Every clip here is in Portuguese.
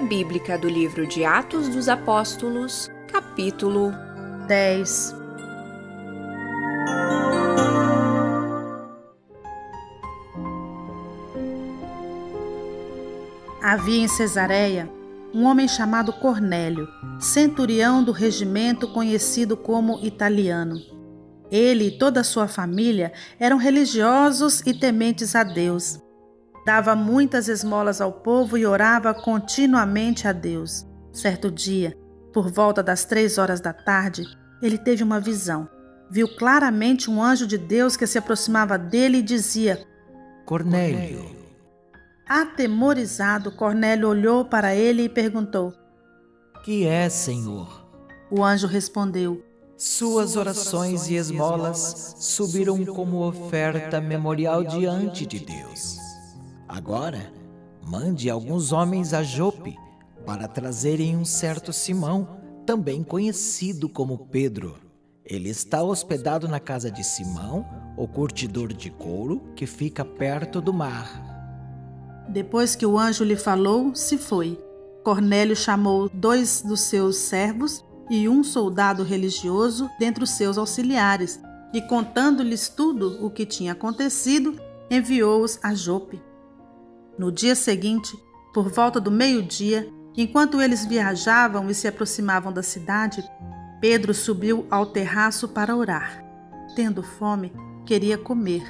bíblica do livro de Atos dos Apóstolos, capítulo 10. Havia em Cesareia um homem chamado Cornélio, centurião do regimento conhecido como Italiano. Ele e toda a sua família eram religiosos e tementes a Deus. Dava muitas esmolas ao povo e orava continuamente a Deus. Certo dia, por volta das 3 horas da tarde, ele teve uma visão. Viu claramente um anjo de Deus que se aproximava dele e dizia: Cornélio. Atemorizado, Cornélio olhou para ele e perguntou: Que é, Senhor? O anjo respondeu: Suas orações e esmolas subiram como oferta memorial diante de Deus. Agora, mande alguns homens a Jope para trazerem um certo Simão, também conhecido como Pedro. Ele está hospedado na casa de Simão, o curtidor de couro, que fica perto do mar. Depois que o anjo lhe falou, se foi. Cornélio chamou 2 dos seus servos e um soldado religioso dentre os seus auxiliares, e contando-lhes tudo o que tinha acontecido, enviou-os a Jope. No dia seguinte, por volta do meio-dia, enquanto eles viajavam e se aproximavam da cidade, Pedro subiu ao terraço para orar. Tendo fome, queria comer.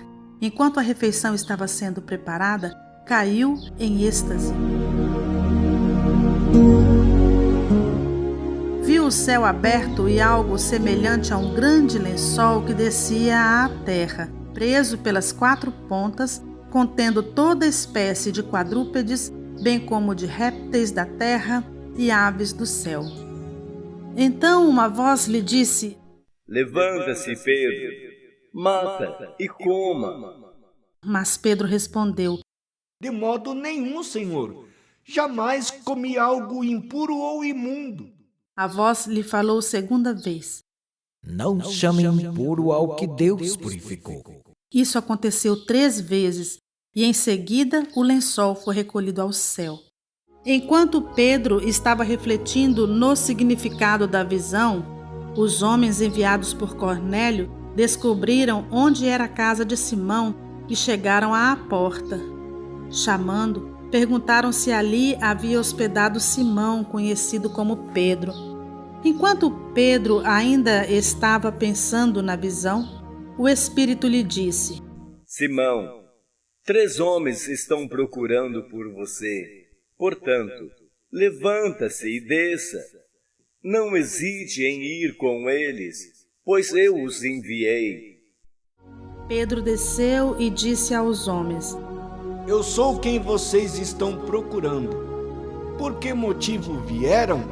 Enquanto a refeição estava sendo preparada, caiu em êxtase. Viu o céu aberto e algo semelhante a um grande lençol que descia à terra, preso pelas 4 pontas, contendo toda espécie de quadrúpedes, bem como de répteis da terra e aves do céu. Então uma voz lhe disse: Levanta-se, Pedro, mata e coma. Mas Pedro respondeu: De modo nenhum, Senhor. Jamais comi algo impuro ou imundo. A voz lhe falou 2ª vez. Não chame impuro ao que Deus purificou. Isso aconteceu 3 vezes, e em seguida o lençol foi recolhido ao céu. Enquanto Pedro estava refletindo no significado da visão, os homens enviados por Cornélio descobriram onde era a casa de Simão e chegaram à porta. Chamando, perguntaram se ali havia hospedado Simão, conhecido como Pedro. Enquanto Pedro ainda estava pensando na visão, o Espírito lhe disse: Simão, 3 homens estão procurando por você. Portanto, levanta-se e desça. Não hesite em ir com eles, pois eu os enviei. Pedro desceu e disse aos homens: Eu sou quem vocês estão procurando. Por que motivo vieram?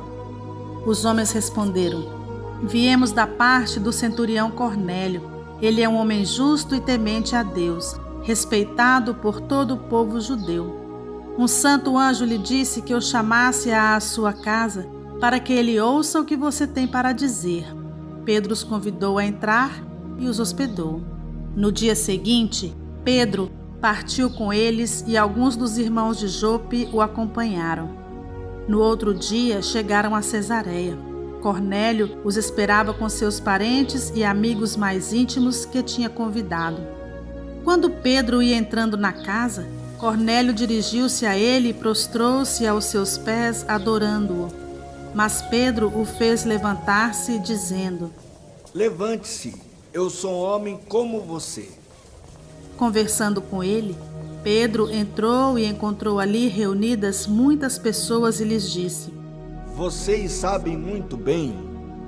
Os homens responderam: Viemos da parte do centurião Cornélio. Ele é um homem justo e temente a Deus, respeitado por todo o povo judeu. Um santo anjo lhe disse que eu chamasse à sua casa para que ele ouça o que você tem para dizer. Pedro os convidou a entrar e os hospedou. No dia seguinte, Pedro partiu com eles e alguns dos irmãos de Jope o acompanharam. No outro dia, chegaram a Cesareia. Cornélio os esperava com seus parentes e amigos mais íntimos que tinha convidado. Quando Pedro ia entrando na casa, Cornélio dirigiu-se a ele e prostrou-se aos seus pés, adorando-o. Mas Pedro o fez levantar-se, dizendo: Levante-se, eu sou um homem como você. Conversando com ele, Pedro entrou e encontrou ali reunidas muitas pessoas e lhes disse: Vocês sabem muito bem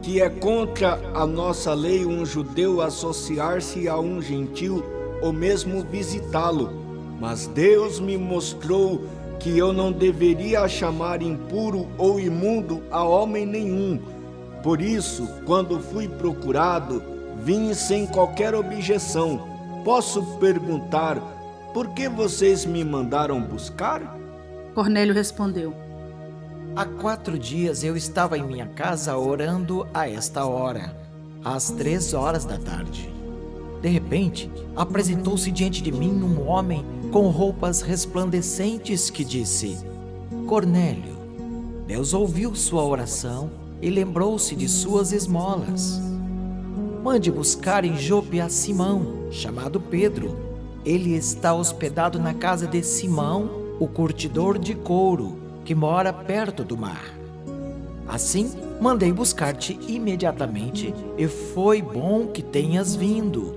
que é contra a nossa lei um judeu associar-se a um gentil ou mesmo visitá-lo. Mas Deus me mostrou que eu não deveria chamar impuro ou imundo a homem nenhum. Por isso, quando fui procurado, vim sem qualquer objeção. Posso perguntar, por que vocês me mandaram buscar? Cornélio respondeu: Há 4 dias eu estava em minha casa orando a esta hora, às 3 horas da tarde. De repente, apresentou-se diante de mim um homem com roupas resplandecentes que disse: Cornélio. Deus ouviu sua oração e lembrou-se de suas esmolas. Mande buscar em Jope a Simão, chamado Pedro. Ele está hospedado na casa de Simão, o curtidor de couro, que mora perto do mar. Assim, mandei buscar-te imediatamente, e foi bom que tenhas vindo.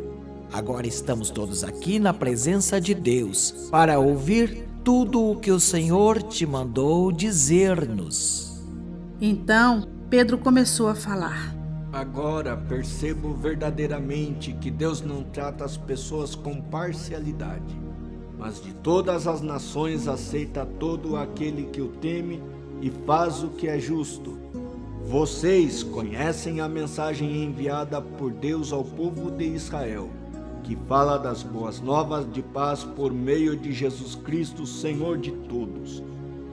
Agora estamos todos aqui na presença de Deus, para ouvir tudo o que o Senhor te mandou dizer-nos. Então, Pedro começou a falar. Agora percebo verdadeiramente que Deus não trata as pessoas com parcialidade, mas de todas as nações aceita todo aquele que o teme e faz o que é justo. Vocês conhecem a mensagem enviada por Deus ao povo de Israel, que fala das boas novas de paz por meio de Jesus Cristo, Senhor de todos.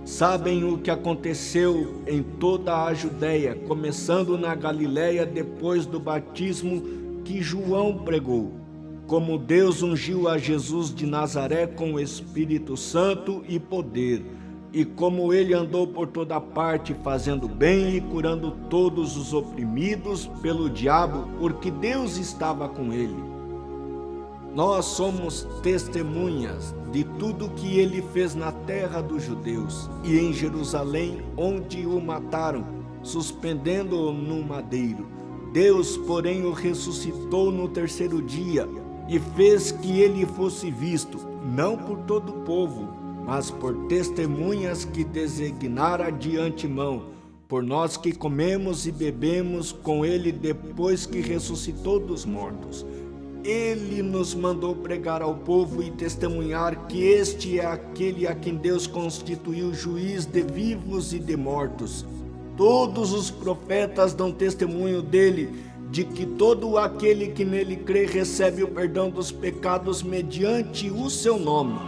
Sabem o que aconteceu em toda a Judéia, começando na Galiléia depois do batismo que João pregou, como Deus ungiu a Jesus de Nazaré com o Espírito Santo e poder, e como ele andou por toda parte fazendo bem e curando todos os oprimidos pelo diabo, porque Deus estava com ele. Nós somos testemunhas de tudo que ele fez na terra dos judeus e em Jerusalém, onde o mataram, suspendendo-o no madeiro. Deus, porém, o ressuscitou no terceiro dia e fez que ele fosse visto, não por todo o povo, mas por testemunhas que designara de antemão, por nós que comemos e bebemos com ele depois que ressuscitou dos mortos. Ele nos mandou pregar ao povo e testemunhar que este é aquele a quem Deus constituiu juiz de vivos e de mortos. Todos os profetas dão testemunho dele, de que todo aquele que nele crê recebe o perdão dos pecados mediante o seu nome.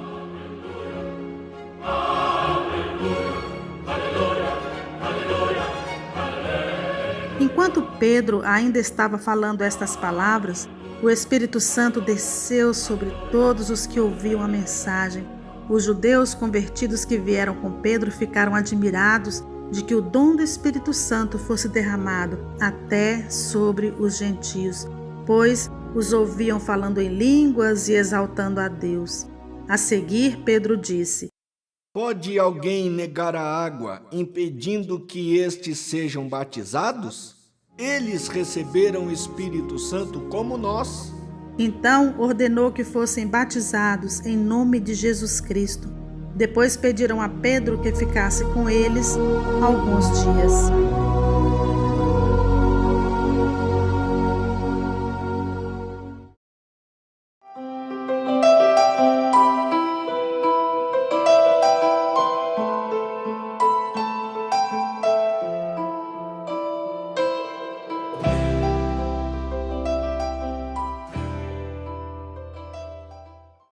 Enquanto Pedro ainda estava falando estas palavras, o Espírito Santo desceu sobre todos os que ouviam a mensagem. Os judeus convertidos que vieram com Pedro ficaram admirados de que o dom do Espírito Santo fosse derramado até sobre os gentios, pois os ouviam falando em línguas e exaltando a Deus. A seguir, Pedro disse: Pode alguém negar a água, impedindo que estes sejam batizados? Eles receberam o Espírito Santo como nós. Então ordenou que fossem batizados em nome de Jesus Cristo. Depois pediram a Pedro que ficasse com eles alguns dias.